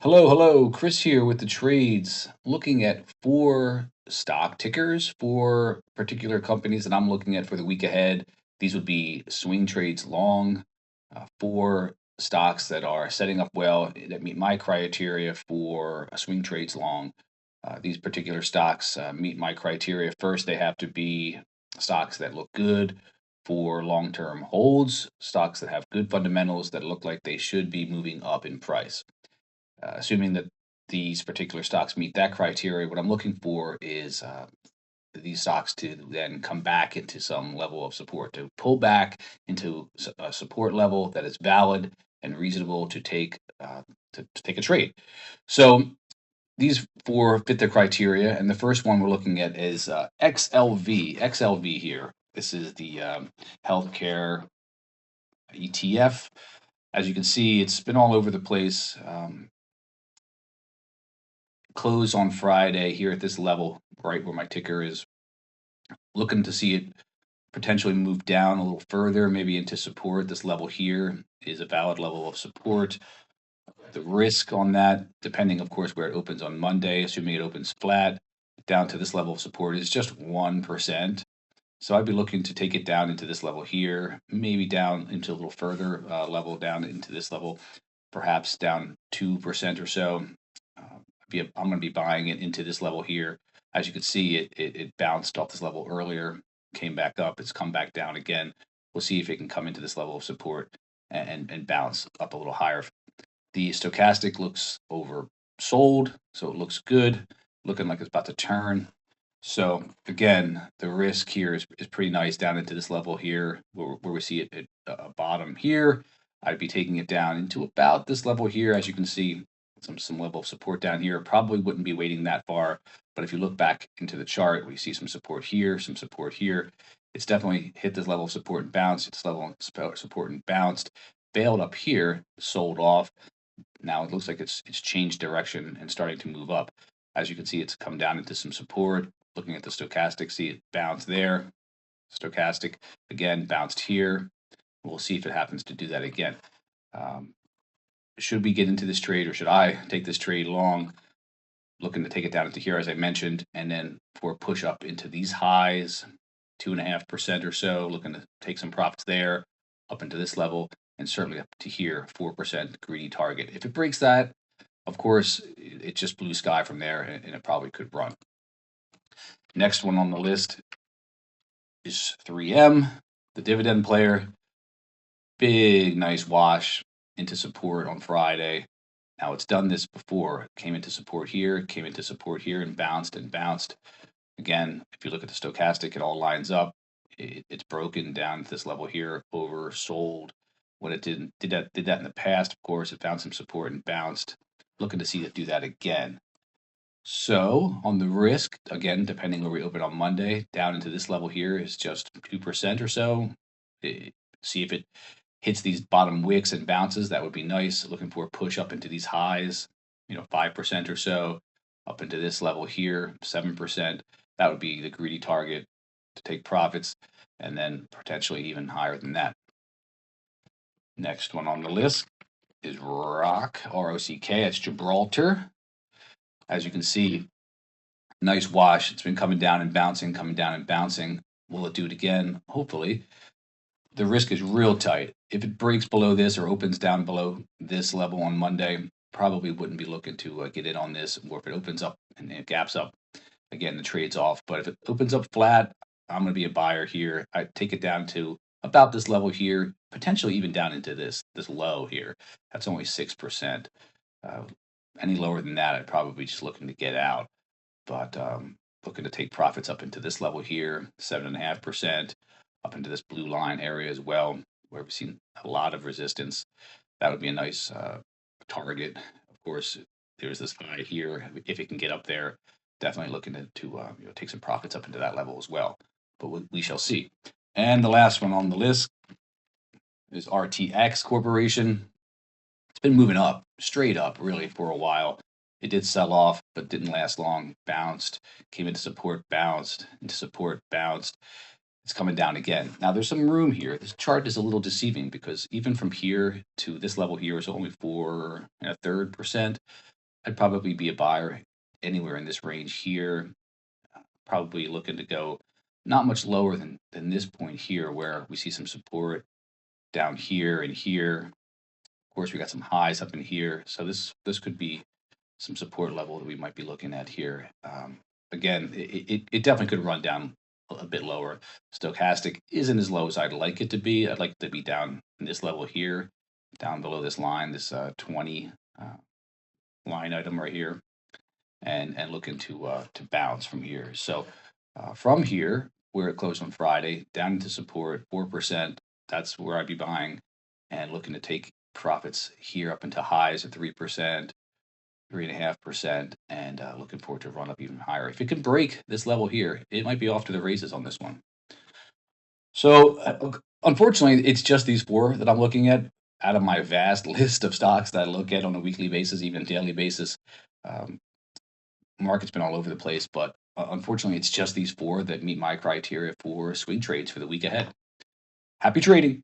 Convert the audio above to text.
Hello, hello. Chris here with the trades. Looking at four stock tickers for particular companies that I'm looking at for the week ahead. These would be swing trades long, four stocks that are setting up well that meet my criteria for a swing trades long. These particular stocks meet my criteria. First, they have to be stocks that look good for long term holds, stocks that have good fundamentals that look like they should be moving up in price. Assuming that these particular stocks meet that criteria, what I'm looking for is these stocks to then come back into some level of support, to pull back into a support level that is valid and reasonable to take to take a trade. So these four fit the criteria, and the first one we're looking at is XLV. XLV here. This is the healthcare ETF. As you can see, it's been all over the place. Close on Friday here at this level, right where my ticker is. Looking to see it potentially move down a little further, maybe into support. This level here is a valid level of support. The risk on that, depending, of course, where it opens on Monday, assuming it opens flat, down to this level of support is just 1%. So I'd be looking to take it down into this level here, maybe down into a little further level down into this level, perhaps down 2% or so. I'm going to be buying it into this level here. As you can see, it bounced off this level earlier, came back up. It's come back down again. We'll see if it can come into this level of support and bounce up a little higher. The stochastic looks oversold, so it looks good, looking like it's about to turn. So again, the risk here is pretty nice down into this level here, where we see it at a bottom here. I'd be taking it down into about this level here. As you can see, some level of support down here. Probably wouldn't be waiting that far, but if you look back into the chart, we see some support here, some support here. It's definitely hit this level of support and bounced. It's level of support and bounced, bailed up here, sold off. Now it looks like it's changed direction and starting to move up. As you can see, it's come down into some support. Looking at the stochastic, see it bounce there. Stochastic again bounced here. We'll see if it happens to do that again. Should we get into this trade, or should I take this trade long? Looking to take it down into here, as I mentioned, and then for a push up into these highs, 2.5% or so. Looking to take some profits there, up into this level, and certainly up to here, 4% greedy target. If it breaks that, of course, it's just blue sky from there, and it probably could run. Next one on the list is 3M, the dividend player. Big, nice wash into support on Friday. Now it's done this before. Came into support here, came into support here, and bounced and bounced. Again, if you look at the stochastic, it all lines up. It's broken down to this level here, oversold. When it did that in the past, of course, it found some support and bounced. Looking to see it do that again. So on the risk, again, depending where we open on Monday, down into this level here is just 2% or so. See if it hits these bottom wicks and bounces. That would be nice. Looking for a push up into these highs, 5% or so, up into this level here, 7%. That would be the greedy target to take profits, and then potentially even higher than that. Next one on the list is ROCK, R-O-C-K. It's Gibraltar. As you can see, nice wash. It's been coming down and bouncing, coming down and bouncing. Will it do it again? Hopefully. The risk is real tight. If it breaks below this or opens down below this level on Monday, probably wouldn't be looking to get in on this. Or if it opens up and it gaps up, again, the trade's off. But if it opens up flat, I'm going to be a buyer here. I take it down to about this level here, potentially even down into this low here. That's only 6%. Any lower than that, I'd probably just looking to get out. But looking to take profits up into this level here, 7.5%, up into this blue line area as well, where we've seen a lot of resistance. That would be a nice target. Of course, there's this high here. If it can get up there, definitely looking to take some profits up into that level as well. But we shall see. And the last one on the list is RTX Corporation. It's been moving up, straight up, really, for a while. It did sell off, but didn't last long. Bounced, came into support, bounced, into support, bounced. It's coming down again. Now there's some room here. This chart is a little deceiving because even from here to this level here is only 4.33%. I'd probably be a buyer anywhere in this range here. Probably looking to go not much lower than this point here, where we see some support down here and here. Of course, we got some highs up in here, so this could be some support level that we might be looking at here. Again, it definitely could run down a bit lower. Stochastic isn't as low as I'd like it to be. I'd like it to be down in this level here, down below this line, this 20 line item right here, and looking to bounce from here. So from here, where it closed on Friday, down into support 4%. That's where I'd be buying and looking to take profits here up into highs at 3%. 3.5%, and looking forward to run up even higher. If it can break this level here, it might be off to the races on this one. So, unfortunately, it's just these four that I'm looking at out of my vast list of stocks that I look at on a weekly basis, even daily basis. Um, Market's been all over the place, but unfortunately, it's just these four that meet my criteria for swing trades for the week ahead. Happy trading.